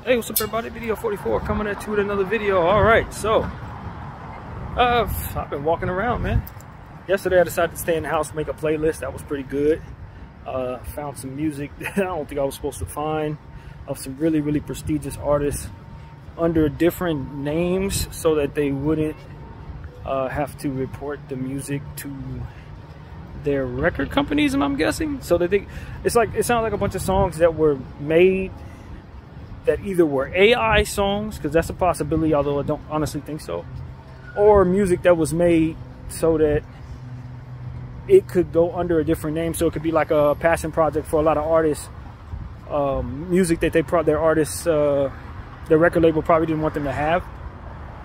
Hey, what's up everybody? BDF 44 coming at you with another video. Alright, so I've been walking around, man. Yesterday I decided to stay in the house, make a playlist. That was pretty good. Found some music that I don't think I was supposed to find, of some really prestigious artists under different names so that they wouldn't have to report the music to their record companies, and I'm guessing, so that it sounds like a bunch of songs that were made that either were AI songs, because that's a possibility, although I don't honestly think so, or music that was made so that it could go under a different name, so it could be like a passion project for a lot of artists. Music that their artists, their record label probably didn't want them to have,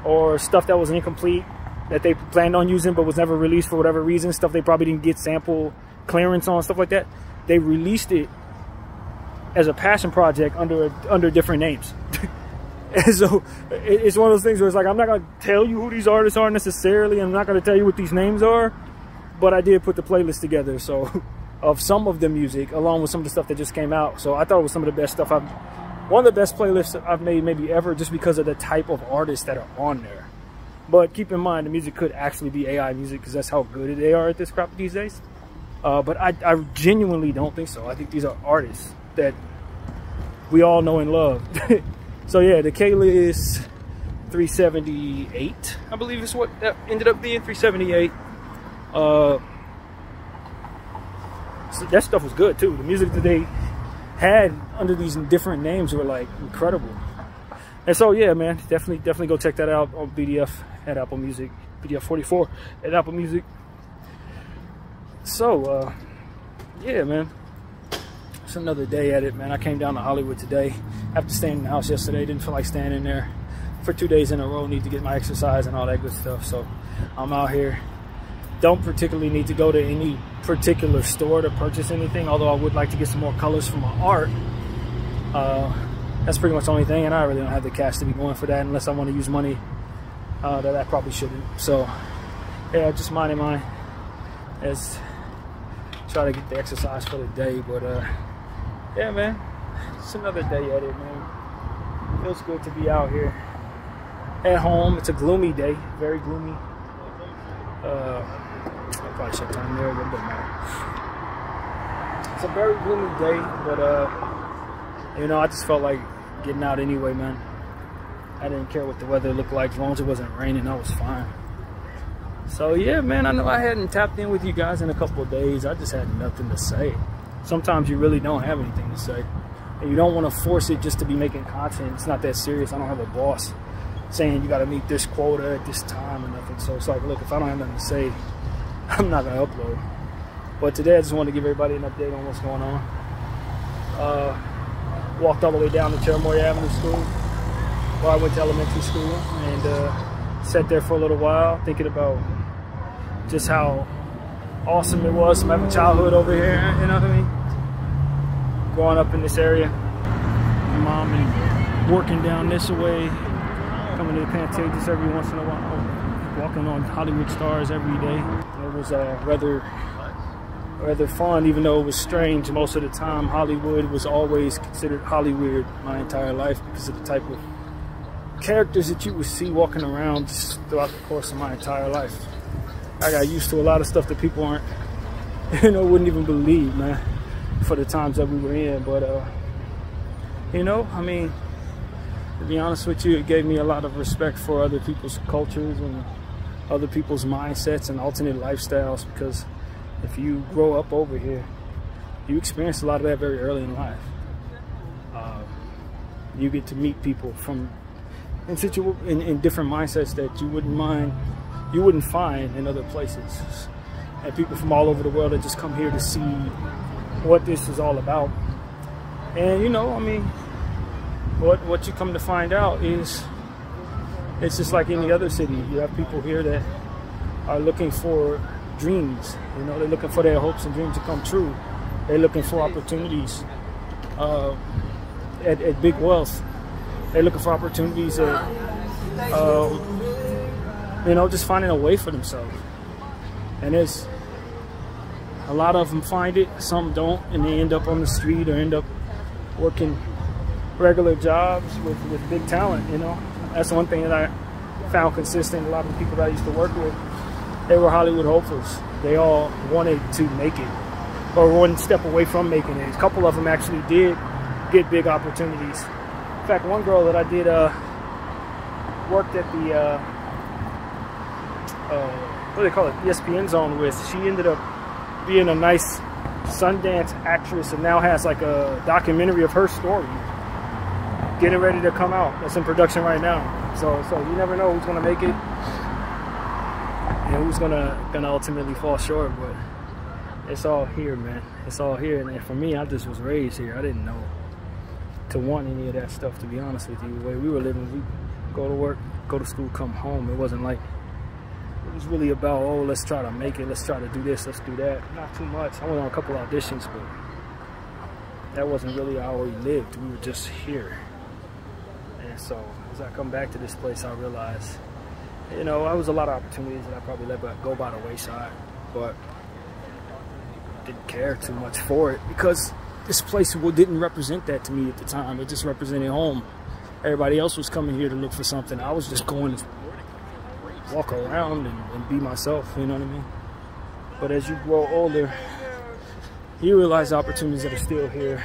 or stuff that was incomplete that they planned on using but was never released for whatever reason, stuff they probably didn't get sample clearance on, stuff like that. They released it as a passion project under different names. And so it's one of those things where it's like, I'm not going to tell you who these artists are necessarily, I'm not going to tell you what these names are, but I did put the playlist together, so of some of the music along with some of the stuff that just came out. So I thought it was some of the best stuff one of the best playlists I've made maybe ever, just because of the type of artists that are on there. But keep in mind, the music could actually be AI music, because that's how good they are at this crap these days. But I genuinely don't think so. I think these are artists that we all know and love. So yeah, the K-List 378, I believe is what that ended up being, 378. So that stuff was good too. The music that they had under these different names were like incredible. And so yeah, man, definitely go check that out on BDF at Apple Music, BDF 44 at Apple Music. So yeah, man, it's another day at it, man. I came down to Hollywood today after staying in the house yesterday. Didn't feel like staying in there for 2 days in a row. Need to get my exercise and all that good stuff. So I'm out here. Don't particularly need to go to any particular store to purchase anything, although I would like to get some more colors for my art. That's pretty much the only thing, and I really don't have the cash to be going for that unless I want to use money that I probably shouldn't. So yeah, just minding mine as try to get the exercise for the day. But yeah, man, it's another day at it, man. Feels good to be out here at home. It's a gloomy day, very gloomy. I probably should turn there a little bit more. It's a very gloomy day, but you know, I just felt like getting out anyway, man. I didn't care what the weather looked like, as long as it wasn't raining, I was fine. So yeah, man, I know I hadn't tapped in with you guys in a couple of days. I just had nothing to say. Sometimes you really don't have anything to say, and you don't want to force it just to be making content. It's not that serious. I don't have a boss saying you got to meet this quota at this time or nothing. So it's like, look, if I don't have nothing to say, I'm not going to upload. But today I just wanted to give everybody an update on what's going on. Walked all the way down to Cherimoya Avenue School, where I went to elementary school, and sat there for a little while thinking about just how awesome it was to have a childhood over here, you know what I mean? Growing up in this area. My mom and working down this way, coming to the Pantages every once in a while, walking on Hollywood stars every day. It was rather fun, even though it was strange most of the time. Hollywood was always considered Hollywood my entire life because of the type of characters that you would see walking around just throughout the course of my entire life. I got used to a lot of stuff that people aren't, wouldn't even believe, man, for the times that we were in. But you know, I mean, to be honest with you, it gave me a lot of respect for other people's cultures and other people's mindsets and alternate lifestyles, because if you grow up over here, you experience a lot of that very early in life. You get to meet people from in different mindsets that you wouldn't find in other places, and people from all over the world that just come here to see what this is all about. And you know, I mean, what you come to find out is it's just like any other city. You have people here that are looking for dreams, they're looking for their hopes and dreams to come true. They're looking for opportunities at big wealth. They're looking for opportunities at just finding a way for themselves. And it's a lot of them find it, some don't, and they end up on the street or end up working regular jobs with big talent, you know. That's one thing that I found consistent. A lot of the people that I used to work with, they were Hollywood hopefuls. They all wanted to make it, or one step away from making it. A couple of them actually did get big opportunities. In fact, one girl that I did worked at the what do they call it, ESPN Zone with, she ended up being a nice Sundance actress and now has like a documentary of her story getting ready to come out. That's in production right now. So you never know who's gonna make it and who's gonna ultimately fall short, but it's all here, man. It's all here. And for me, I just was raised here. I didn't know to want any of that stuff, to be honest with you. The way we were living, we go to work, go to school, come home. It wasn't like, it was really about, oh, let's try to make it, let's try to do this, let's do that. Not too much. I went on a couple auditions, but that wasn't really how we lived. We were just here. And so as I come back to this place, I realized, you know, I was a lot of opportunities that I probably let go by the wayside, but didn't care too much for it because this place didn't represent that to me at the time. It just represented home. Everybody else was coming here to look for something. I was just going to walk around and be myself, you know what I mean? But as you grow older, you realize opportunities that are still here.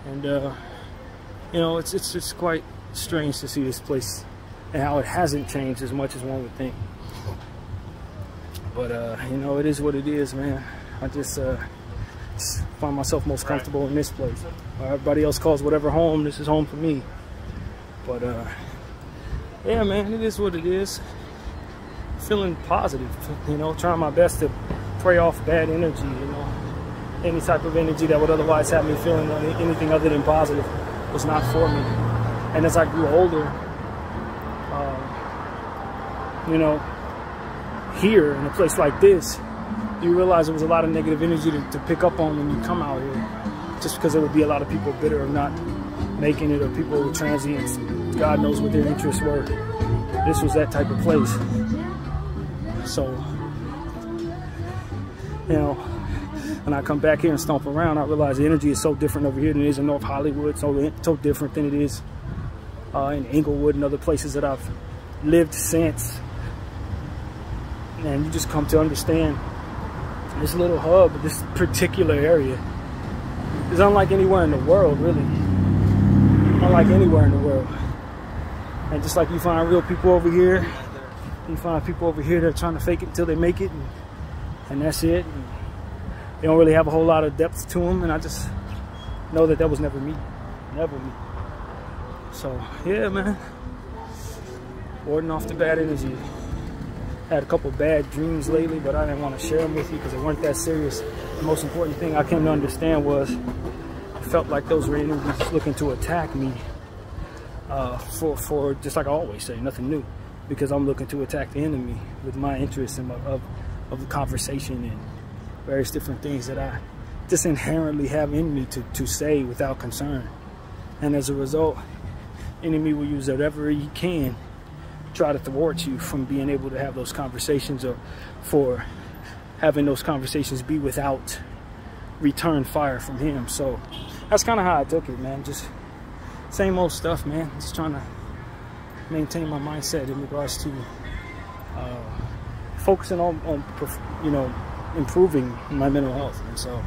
And, you know, it's quite strange to see this place and how it hasn't changed as much as one would think. But, you know, it is what it is, man. I just find myself most comfortable in this place. Everybody else calls whatever home, this is home for me. But, yeah, man, it is what it is. Feeling positive, you know, trying my best to pray off bad energy, you know. Any type of energy that would otherwise have me feeling anything other than positive was not for me. And as I grew older, you know, here in a place like this, you realize there was a lot of negative energy to pick up on when you come out here, just because there would be a lot of people bitter of not making it, or people who were transients. God knows what their interests were. This was that type of place. So, you know, when I come back here and stomp around, I realize the energy is so different over here than it is in North Hollywood, so different than it is in Inglewood and other places that I've lived since. And you just come to understand this little hub, this particular area, is unlike anywhere in the world, really. Unlike anywhere in the world. And just like you find real people over here, you find people over here that are trying to fake it until they make it, and that's it. And they don't really have a whole lot of depth to them, and I just know that was never me. Never me. So, yeah, man. Warding off the bad energy. Had a couple bad dreams lately, but I didn't want to share them with you because they weren't that serious. The most important thing I came to understand was it felt like those were energies looking to attack me for just like I always say, nothing new, because I'm looking to attack the enemy with my interest in of the conversation and various different things that I just inherently have in me to say without concern. And as a result, enemy will use whatever he can try to thwart you from being able to have those conversations, or for having those conversations be without return fire from him. So that's kind of how I took it, man. Just same old stuff, man. Just trying to maintain my mindset in regards to focusing on you know, improving my mental health. And so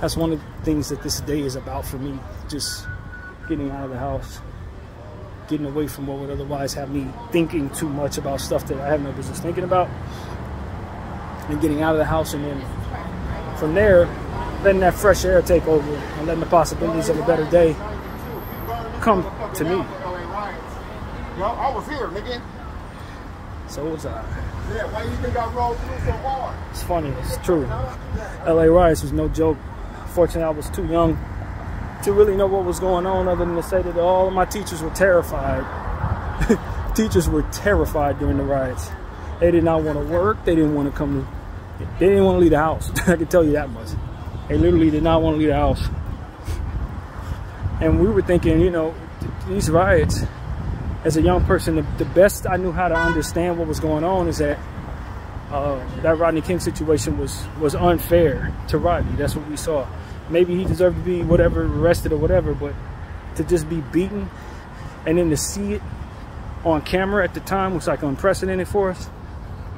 that's one of the things that this day is about for me, just getting out of the house, getting away from what would otherwise have me thinking too much about stuff that I have no business thinking about, and getting out of the house, and then from there letting that fresh air take over and letting the possibilities of a better day come to me. Yo, I was here, nigga. So was I. Yeah, why you think I rolled through so hard? It's funny, it's true. LA riots was no joke. Fortunately, I was too young to really know what was going on, other than to say that all of my teachers were terrified. Teachers were terrified during the riots. They did not want to work. They didn't want to come to, they didn't want to leave the house. I can tell you that much. They literally did not want to leave the house. And we were thinking, you know, these riots, as a young person, the best I knew how to understand what was going on is that that Rodney King situation was unfair to Rodney. That's what we saw. Maybe he deserved to be whatever, arrested or whatever, but to just be beaten, and then to see it on camera at the time was like unprecedented for us.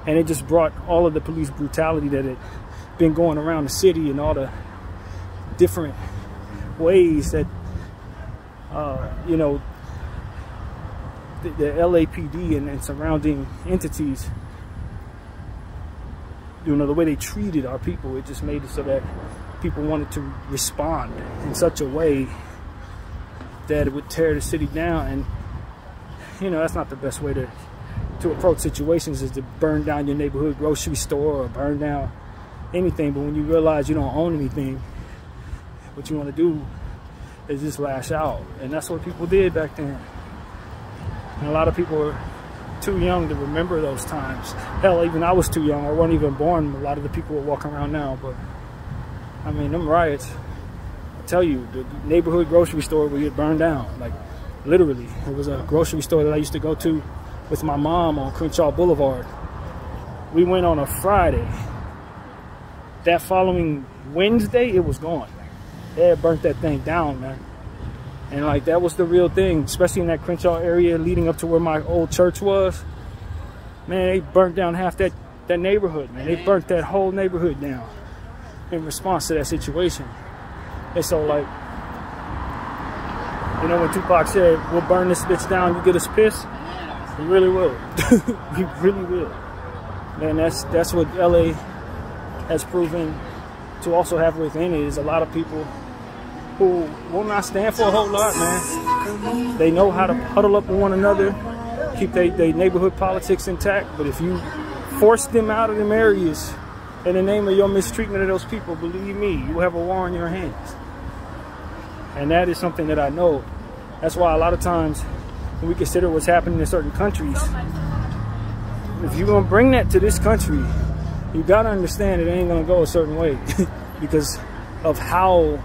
And it just brought all of the police brutality that had been going around the city and all the different ways that, you know, the LAPD and surrounding entities, you know, the way they treated our people. It just made it so that people wanted to respond in such a way that it would tear the city down. And, you know, that's not the best way to approach situations, is to burn down your neighborhood grocery store or burn down anything. But when you realize you don't own anything, what you want to do is just lash out. And that's what people did back then. And a lot of people are too young to remember those times. Hell, even I was too young. I wasn't even born. A lot of the people are walking around now. But I mean, them riots, I tell you, the neighborhood grocery store would get burned down. Like, literally. It was a grocery store that I used to go to with my mom on Crenshaw Boulevard. We went on a Friday. That following Wednesday, it was gone. They had burnt that thing down, man. And like, that was the real thing, especially in that Crenshaw area leading up to where my old church was. Man, they burnt down half that neighborhood, man. They burnt that whole neighborhood down in response to that situation. And so, like, you know, when Tupac said, "We'll burn this bitch down, you get us pissed," we really will. We really will. Man, that's what LA has proven to also have within it, is a lot of people who will not stand for a whole lot, man. They know how to huddle up with one another, keep their neighborhood politics intact. But if you force them out of them areas in the name of your mistreatment of those people, believe me, you have a war on your hands. And that is something that I know. That's why a lot of times when we consider what's happening in certain countries, if you're gonna bring that to this country, you gotta understand it ain't gonna go a certain way because of how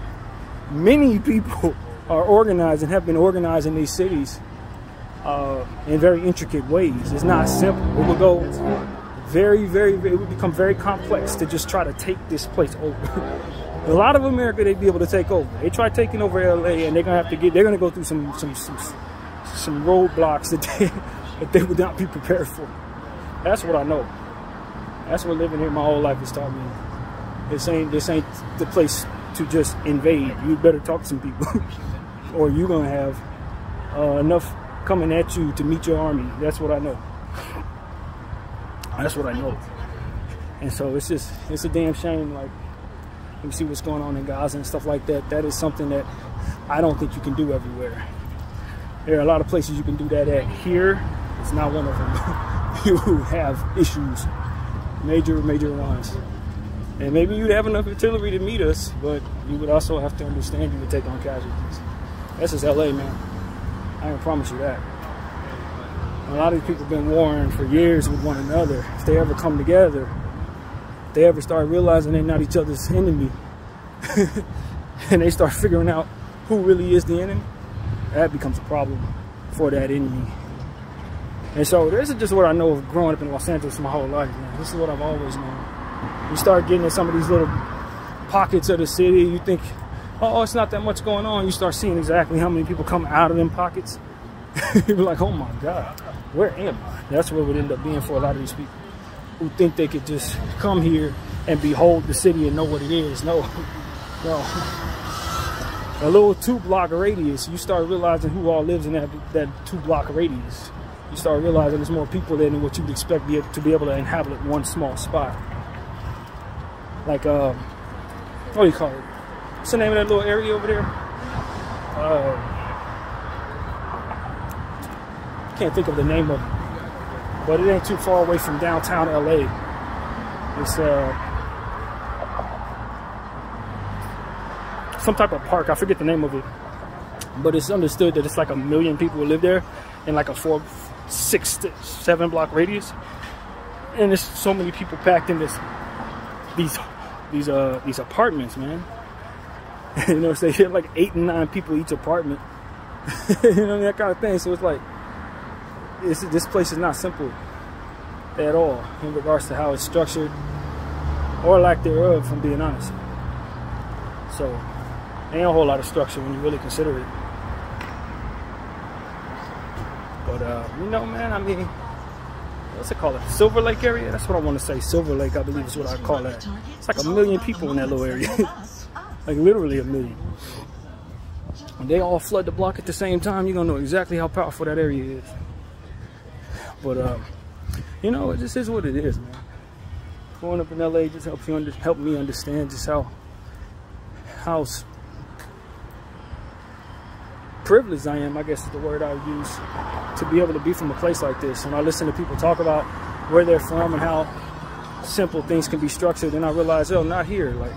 many people are organized and have been organized in these cities in very intricate ways. It's not simple. It will go very, very, it would become very complex to just try to take this place over. A lot of America, they'd be able to take over. They try taking over LA, and they're gonna have to they're gonna go through some roadblocks that they would not be prepared for. That's what I know. That's what living here my whole life has taught me. This ain't the place to just invade. You better talk to some people, or you're gonna have enough coming at you to meet your army. That's what I know. That's what I know. And so it's a damn shame. Like, you see what's going on in Gaza and stuff like that. That is something that I don't think you can do everywhere. There are a lot of places you can do that at. Here, it's not one of them. You have issues, major ones. And maybe you'd have enough artillery to meet us, but you would also have to understand you would take on casualties. That's just LA, man. I can promise you that. A lot of these people have been warring for years with one another. If they ever come together, if they ever start realizing they're not each other's enemy, and they start figuring out who really is the enemy, that becomes a problem for that enemy. And so this is just what I know of growing up in Los Angeles my whole life, man. This is what I've always known. You start getting in some of these little pockets of the city, you think, oh, it's not that much going on. You start seeing exactly how many people come out of them pockets. You're like, oh my God, where am I? That's what it would end up being for a lot of these people who think they could just come here and behold the city and know what it is. No. A little 2-block radius, you start realizing who all lives in that 2-block radius. You start realizing there's more people there than what you'd expect to be able to inhabit one small spot. Like, what do you call it? What's the name of that little area over there? Can't think of the name of it, but it ain't too far away from downtown LA. It's some type of park. I forget the name of it, but it's understood that it's like 1 million people who live there in like a 4, 6, 7-block radius, and there's so many people packed in these apartments, man. You know, so they have like 8 and 9 people each apartment. You know, that kind of thing. So it's like, this place is not simple at all in regards to how it's structured, or lack thereof, if I'm being honest. So ain't a whole lot of structure when you really consider it. But you know, man, I mean, what's it called? Silver Lake area? That's what I want to say. Silver Lake, I believe is what I call that. It's like 1 million people in that little area. Like literally 1 million. When they all flood the block at the same time, you're gonna know exactly how powerful that area is. But you know, it just is what it is, man. Growing up in LA just helped me understand just how privileged I am, I guess is the word I would use, to be able to be from a place like this. When I listen to people talk about where they're from and how simple things can be structured, and I realize, oh, not here. Like,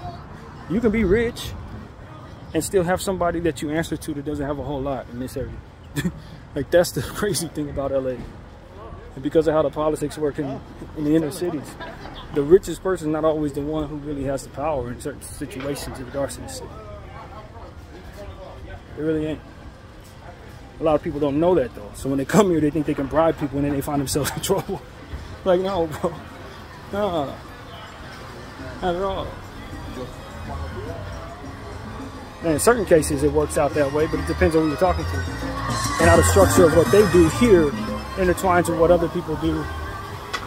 you can be rich and still have somebody that you answer to that doesn't have a whole lot in this area. Like, that's the crazy thing about LA. And because of how the politics work in the inner cities, the richest person is not always the one who really has the power in certain situations in regards to the city. It really ain't. A lot of people don't know that though. So when they come here, they think they can bribe people and then they find themselves in trouble. Like, no, bro. No. Not at all. And in certain cases, it works out that way, but it depends on who you're talking to. And how the structure of what they do here intertwines with what other people do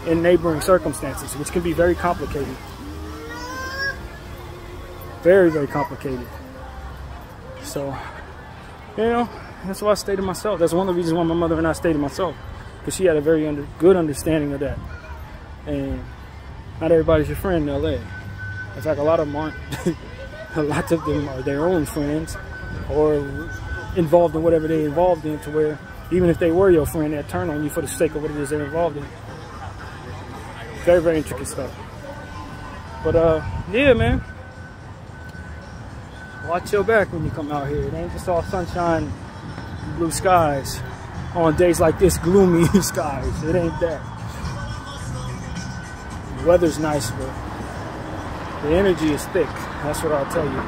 in neighboring circumstances, which can be very complicated. Very, very complicated. So, you know, that's why I stayed to myself. That's one of the reasons why my mother and I stayed to myself, because she had a very good understanding of that. And not everybody's your friend in LA. In fact, a lot of them aren't. A lot of them are their own friends or involved in whatever they're involved in, to where even if they were your friend, they'd turn on you for the sake of what it is they're involved in. Very, very intricate stuff. But yeah, man. Watch your back when you come out here. It ain't just all sunshine, blue skies. On days like this, gloomy skies. It ain't that. The weather's nice, but the energy is thick. That's what I'll tell you.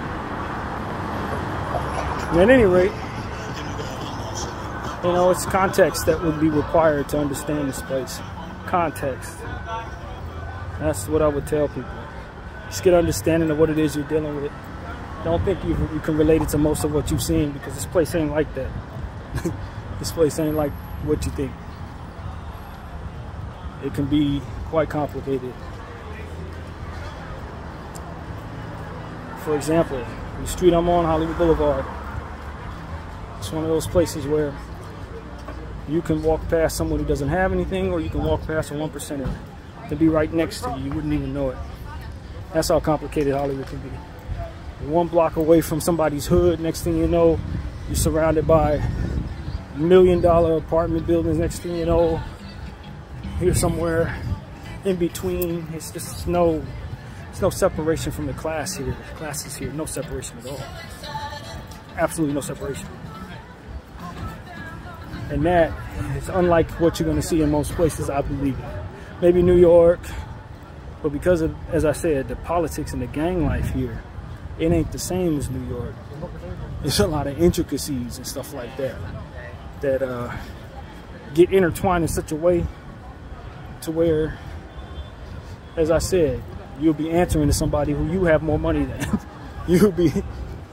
And at any rate, you know, it's context that would be required to understand this place. Context. That's what I would tell people. Just get an understanding of what it is you're dealing with. Don't think you can relate it to most of what you've seen, because this place ain't like that. This place ain't like what you think. It can be quite complicated. For example, the street I'm on, Hollywood Boulevard, it's one of those places where you can walk past someone who doesn't have anything, or you can walk past a 1%er to be right next to you. You wouldn't even know it. That's how complicated Hollywood can be. You're 1 block away from somebody's hood. Next thing you know, you're surrounded by $1 million apartment buildings. Next thing you know, you're somewhere in between. It's just no separation from the class here. The classes here, no separation at all. Absolutely no separation. And that is unlike what you're going to see in most places, I believe. Maybe New York, but because of, as I said, the politics and the gang life here, it ain't the same as New York. There's a lot of intricacies and stuff like that that get intertwined in such a way to where, as I said, you'll be answering to somebody who you have more money than.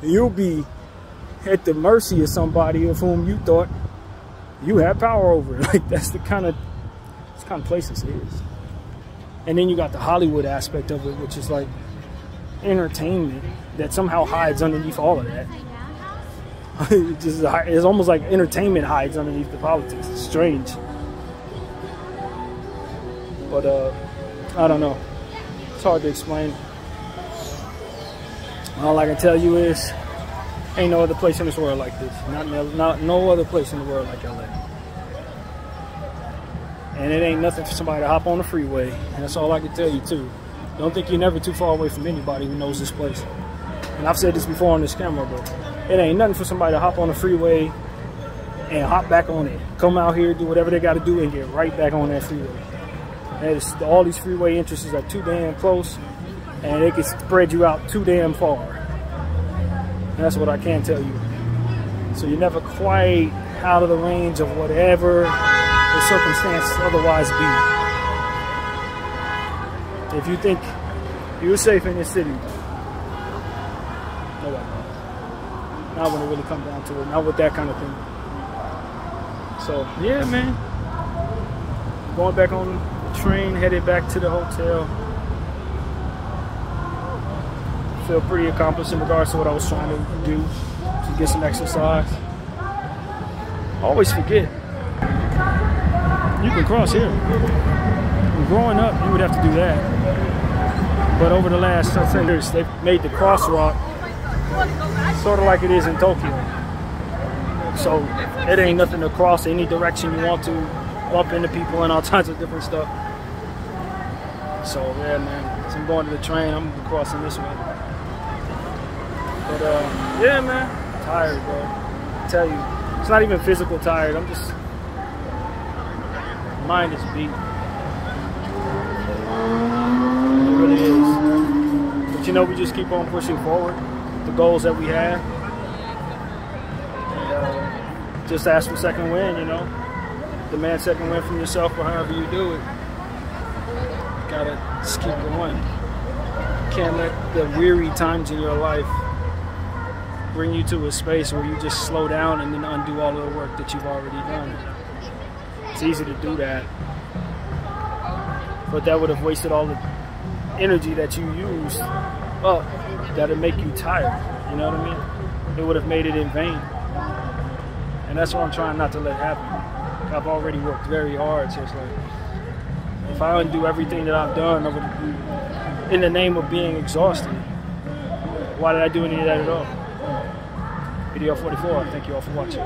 You'll be at the mercy of somebody of whom you thought you had power over. Like, that's the kind of place this is. And then you got the Hollywood aspect of it, which is like entertainment that somehow hides underneath all of that. It's almost like entertainment hides underneath the politics. It's strange. But I don't know. It's hard to explain. All I can tell you is, ain't no other place in this world like this. Not no other place in the world like LA. And it ain't nothing for somebody to hop on the freeway. And that's all I can tell you too. Don't think you're never too far away from anybody who knows this place. And I've said this before on this camera, but it ain't nothing for somebody to hop on the freeway and hop back on it. Come out here, do whatever they got to do, and get right back on that freeway. And all these freeway entrances are too damn close, and they can spread you out too damn far. And that's what I can tell you. So you're never quite out of the range of whatever the circumstances otherwise be. If you think you're safe in this city, nobody. Not when it really comes down to it. Not with that kind of thing. So yeah, man. Going back on the train, headed back to the hotel. Feel pretty accomplished in regards to what I was trying to do, to get some exercise. I always forget. You can cross here. Growing up, you would have to do that. But over the last, I'd say, years, they've made the crosswalk sort of like it is in Tokyo. So it ain't nothing to cross any direction you want to, bump into people and all kinds of different stuff. So yeah, man, as I'm going to the train, I'm gonna be crossing this way. But yeah, man, I'm tired, bro. I tell you, it's not even physical tired. I'm just, mind is beat. It really is. But you know, we just keep on pushing forward. The goals that we have. And, just ask for second win, you know. Demand second win from yourself or however you do it. You gotta just keep going. You can't let the weary times in your life bring you to a space where you just slow down and then undo all of the work that you've already done. It's easy to do that, but that would have wasted all the energy that you used up, that'd make you tired, you know what I mean? It would have made it in vain. And that's what I'm trying not to let happen. I've already worked very hard, so it's like, if I undo everything that I've done in the name of being exhausted, why did I do any of that at all? BDF 44, thank you all for watching.